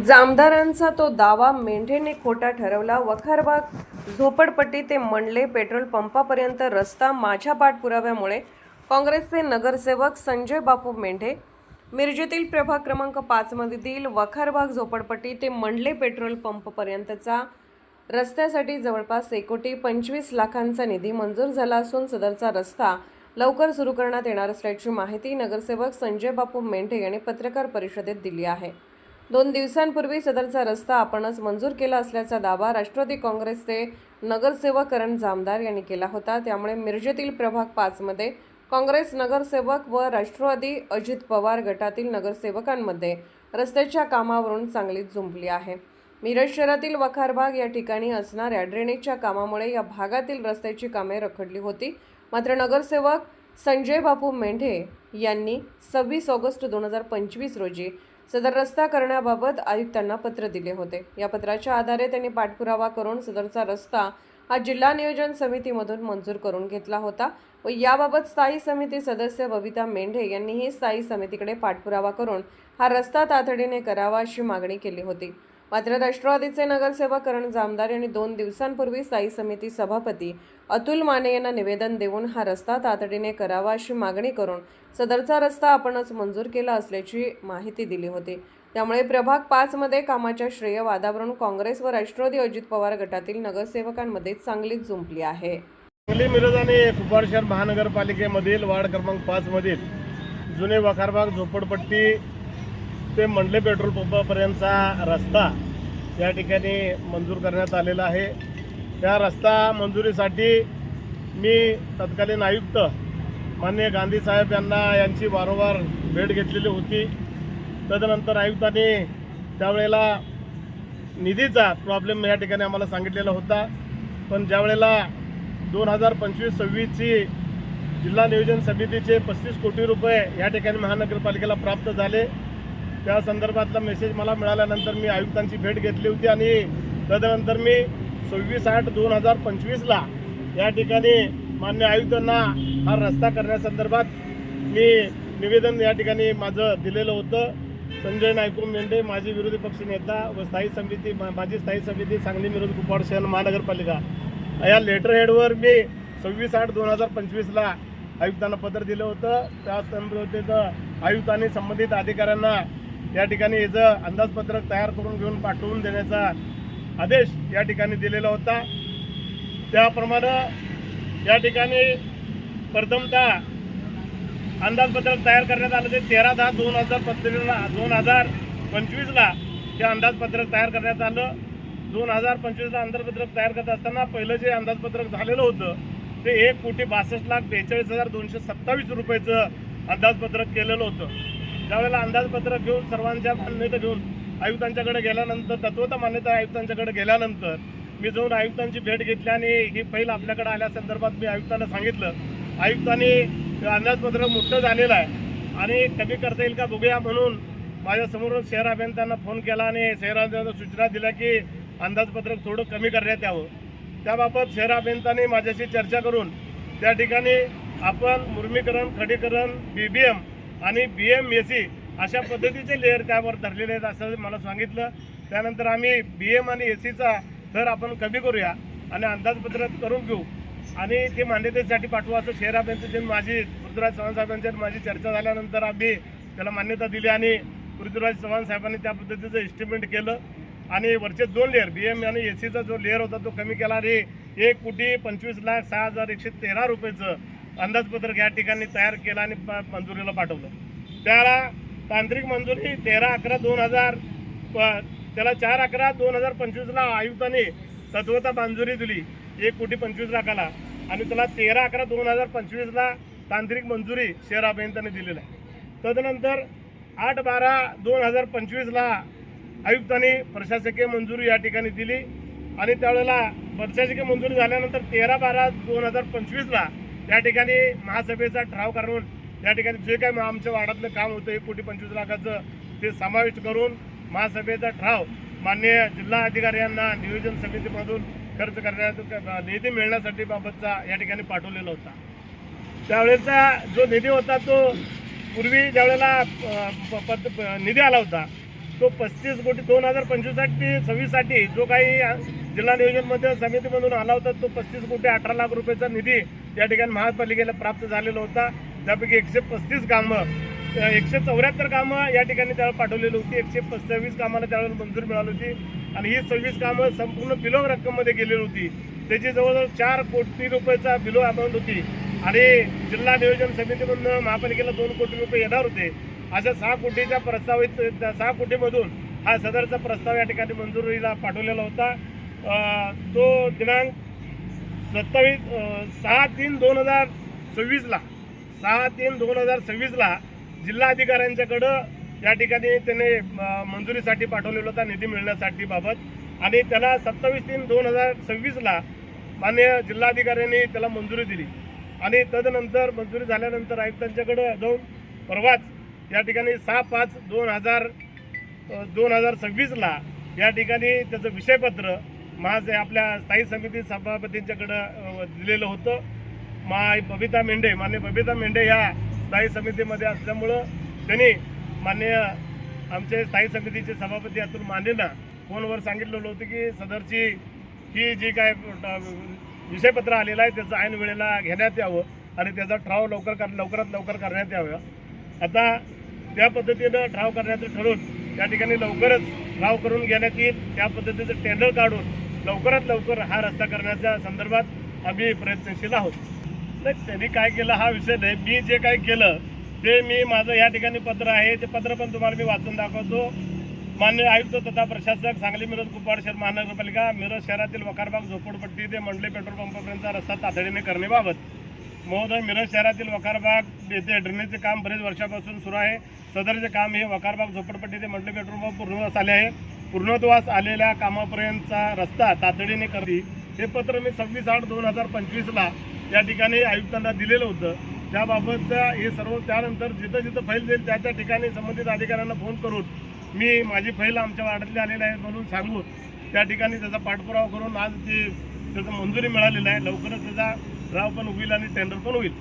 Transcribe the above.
जामदारांचा तो दावा मेंढेने खोटा ठरवला। वखारबाग झोपडपट्टी ते मंडले पेट्रोल पंपापर्यंत रस्ता माझ्या पाठपुराव्यामुळे काँग्रेसचे नगरसेवक संजय बापू मेंढे मिरजेतील प्रभाग क्रमांक 5 मधील वखारबाग झोपडपट्टी ते मंडले पेट्रोल पंपपर्यंतचा रस्त्यासाठी जवळपास 1,25,00,000चा निधी मंजूर झाला असून सदरचा रस्ता लवकर सुरू करण्यात येणार असल्याची माहिती नगरसेवक संजय बापू मेंढे यांनी पत्रकार परिषदेत दिली आहे। 2 दिवसांपूर्वी सदरचा रस्ता आपणच मंजूर केला असल्याचा दावा राष्ट्रवादी काँग्रेसचे नगरसेवक करण जामदार यांनी केला होता। त्यामुळे मिरजेतील प्रभाग 5 मध्ये काँग्रेस नगरसेवक व राष्ट्रवादी अजित पवार गटातील नगरसेवकांमध्ये रस्त्याच्या कामावरून चांगलीच जुंपली आहे। मिरज शहरातील वखारबाग या ठिकाणी असणाऱ्या ड्रेनेजच्या कामामुळे या भागातील रस्त्याची कामे रखडली होती। मात्र नगरसेवक संजय बापू मेंढे यांनी 26 ऑगस्ट 2025 रोजी सदर रस्ता करण्याबाबत आयुक्तांना पत्र दिले होते। या पत्राच्या आधारे त्यांनी पाठपुरावा करून सदरचा रस्ता हा जिल्हा नियोजन समितीमधून मंजूर करून घेतला होता व याबाबत स्थायी समिती सदस्य बबिता मेंढे यांनीही स्थायी समितीकडे पाठपुरावा करून हा रस्ता तातडीने करावा अशी मागणी केली होती। मात्र राष्ट्रवादीचे नगरसेवक करण जामदार यांनी 2 दिवसांपूर्वी स्थायी समिती सभापती अतुल माने यांना निवेदन देऊन हा रस्ता तातडीने करावा अशी मागणी करून सदरचा रस्ता आपणच मंजूर केला असल्याची माहिती दिली होती। त्यामुळे प्रभाग 5 मध्ये कामाच्या श्रेय वादावरून काँग्रेस व राष्ट्रवादी अजित पवार गटातील नगरसेवकांमध्ये चांगलीच जुंपली आहे। सांगली मिरज आणि कुपवाड शहर महानगरपालिकेमधील वार्ड क्रमांक 5 मधील जुने वखारबाग झोपडपट्टी ते मंडले पेट्रोल पंपापर्यंतचा रस्ता या ठिकाणी मंजूर करण्यात आलेला आहे। त्या रस्ता मंजुरीसाठी मी तत्कालीन आयुक्त माननीय गांधी साहेब यांची वारंवार भेट घेतलेली होती। तदनंतर आयुक्तांनी त्यावेळेला निधीचा प्रॉब्लेम या ठिकाणी आम्हाला सांगितलेला होता, पण ज्यावेळेला 2025-26ची जिल्हा नियोजन समितीचे 35 कोटी रुपये या ठिकाणी महानगरपालिकेला प्राप्त झाले, त्या संदर्भातला मेसेज मला मिळाल्यानंतर मी आयुक्तांची भेट घेतली होती आणि तदनंतर मी 26/8/2025ला या ठिकाणी मान्य आयुक्तांना हा रस्ता करण्यासंदर्भात मी निवेदन या ठिकाणी माझं दिलेलं होतं। संजय नायकू मेंढे माजी विरोधी पक्ष नेता व माजी स्थायी समिती सांगली मिरज कुपवाड शहर महानगरपालिका या लेटर हेडवर मी 26/8/2025ला आयुक्तांना पत्र दिलं होतं। त्या संदर्भात आयुक्तांनी संबंधित अधिकाऱ्यांना या ठिकाणी याचं अंदाजपत्रक तयार करून घेऊन पाठवून देण्याचा आदेश या ठिकाणी दिलेला होता। त्याप्रमाणे या ठिकाणी प्रथमतः अंदाजपत्रक तयार करण्यात आलं ते 13/10/2025ला हे अंदाजपत्रक तयार करण्यात आलं। 2025ला अंदाजपत्रक तयार करत असताना पहिलं जे अंदाजपत्रक झालेलं होतं ते 1,42,42,227 रुपयाचं अंदाजपत्रक केलेलं होतं। ज्यावेळेला अंदाजपत्रक घेऊन सर्वांच्या मान्यता घेऊन आयुक्तांच्याकडे गेल्यानंतर तत्वता मान्यता आयुक्तांच्याकडे गेल्यानंतर मी जाऊन आयुक्तांची भेट घेतली आणि ही फाईल आपल्याकडे आल्यासंदर्भात मी आयुक्तांना सांगितलं। आयुक्तांनी अंदाजपत्रक मोठं झालेलं आहे आणि कमी करता येईल का बघूया म्हणून माझ्यासमोर शहर अभियंत्यांना फोन केला आणि शहर अभियंत्यांना सूचना दिल्या की अंदाजपत्रक थोडं कमी करण्यात यावं। त्याबाबत शहर अभियंत्यांनी माझ्याशी चर्चा करून त्या ठिकाणी आपण मुर्मीकरण, खडीकरण, BBM आणि BMAC अशा पद्धतीचे लेअर त्यावर धरलेले आहेत असं मला सांगितलं। त्यानंतर आम्ही BM आणि ACचा दर आपण कमी करूया आणि अंदाजपत्रक करून घेऊ आणि ते मान्यतेसाठी पाठवू असं शहर अभियंत्यांची माझी पृथ्वीराज चव्हाण साहेबांची माझी चर्चा झाल्यानंतर आम्ही त्याला मान्यता दिली आणि पृथ्वीराज चव्हाण साहेबांनी त्या पद्धतीचं एस्टिमेट केलं आणि वरचे 2 लेअर BM आणि ACचा जो लेअर होता तो कमी केला आणि 1,25,06,113 रुपयाचं अंदाजपत्रक या ठिकाणी तयार केलं आणि मंजुरीला पाठवलं। त्याला तांत्रिक मंजुरी 13/11/2000 त्याला 4/11/2025ला आयुक्तांनी तत्वता मंजुरी दिली 1,25,00,000ला आणि त्याला 13/11/2025ला तांत्रिक मंजुरी शहर अभियंत्यांनी दिलेली आहे। तदनंतर 8/12/2025ला आयुक्तांनी प्रशासकीय मंजुरी या ठिकाणी दिली आणि त्यावेळेला प्रशासकीय मंजुरी झाल्यानंतर 13/12/2025ला त्या ठिकाणी महासभेचा ठराव करून या ठिकाणी जे काही आमच्या वार्डातलं काम होतं 1,25,00,000चं ते समाविष्ट करून महासभेचा ठराव माननीय जिल्हा अधिकारी यांना नियोजन समितीमधून खर्च करण्याचा निधी मिळण्यासाठी बाबतचा या ठिकाणी पाठवलेला होता। त्यावेळेचा जो निधी होता तो पूर्वी ज्यावेळेला निधी आला होता तो 35 कोटी 2025 साठी जो काही जिल्हा नियोजन मध्ये समितीमधून आला होता तो 35 कोटी 18 लाख रुपयाचा निधी या ठिकाणी महापालिकेला प्राप्त झालेला होता. त्यापैकी 135 कामं 174 कामं या ठिकाणी त्यावेळेला पाठवलेली होती. 126 कामाला त्यावेळेला मंजुरी मिळाली होती आणि ही 26 कामं संपूर्ण बिलो रक्कममध्ये गेलेली होती. त्याची जवळजवळ 4 कोटी रुपयाचा बिलो अमाऊंट होती आणि जिल्हा नियोजन समितीमधून महापालिकेला 2 कोटी रुपये येणार होते. अशा 6 कोटीच्या प्रस्तावित 6 कोटीमधून हा सदरचा प्रस्ताव या ठिकाणी मंजुरीला पाठवलेला होता. तो दिनांक 6/3/2026 ला जिल्हाधिकाऱ्यांच्याकडं या ठिकाणी त्याने मंजुरीसाठी पाठवलेला होता निधी मिळण्यासाठी बाबत आणि त्याला 27/3/2026 ला माननीय जिल्हाधिकाऱ्यांनी त्याला मंजुरी दिली आणि तदनंतर मंजुरी झाल्यानंतर आयुक्तांच्याकडे जाऊन परवाच या ठिकाणी 6/5/2026 ला या ठिकाणी त्याचं विषयपत्र माझे आपल्या स्थायी समिती सभापतींच्याकडं दिलेलं होतं. माननीय बबिता मेंढे या स्थायी समितीमध्ये असल्यामुळं त्यांनी माननीय आमचे स्थायी समितीचे सभापती अतुल मानेंना फोनवर सांगितलेलं होतं की सदरची ही जी काय विषयपत्र आलेलं आहे त्याचं ऐन वेळेला घेण्यात यावं आणि त्याचा ठराव लवकरात लवकर करण्यात यावं. आता त्या पद्धतीनं ठराव करण्याचं ठरवून त्या ठिकाणी लवकरच ठराव करून घेण्यात येईल. त्या पद्धतीचं टेंडर काढून लवकरात लवकर हा रस्ता करण्याच्या संदर्भात आम्ही प्रयत्नशील आहोत. नाही त्यांनी काय केलं हा विषय नाही. मी जे काय केलं ते मी माझं या ठिकाणी पत्र आहे ते पत्र पण तुम्हाला मी वाचून दाखवतो. माननीय आयुक्त तथा प्रशासक सांगली मिरज कुपवाड शहर महानगरपालिका मिरज शहरातील वखारबाग झोपडपट्टी ते मंडले पेट्रोल पंपापर्यंतचा रस्ता तातडीने करण्याबाबत महोदय मिरज शहरातील वखारबाग येथे ड्रेनेजचे काम बरेच वर्षापासून सुरू आहे. सदरचे काम हे वखारबाग झोपडपट्टी ते मंडले पेट्रोल पंप पूर्णत्वास आले आहे. पूर्णत्वास आलेल्या कामापर्यंतचा रस्ता तातडीने करणे हे पत्र मी 26/8/2025 ला या ठिकाणी आयुक्तांना दिलेलं होतं. त्याबाबतचं हे सर्व त्यानंतर जिथं फाईल जाईल त्या ठिकाणी संबंधित अधिकाऱ्यांना फोन करून मी माझी फाईल आमच्या वार्डातली आलेली आहे म्हणून सांगून त्या ठिकाणी त्याचा पाठपुरावा करून आज त्याचं मंजुरी मिळालेलं आहे. लवकरच त्याचा ठराव पण होईल आणि टेंडर पण होईल.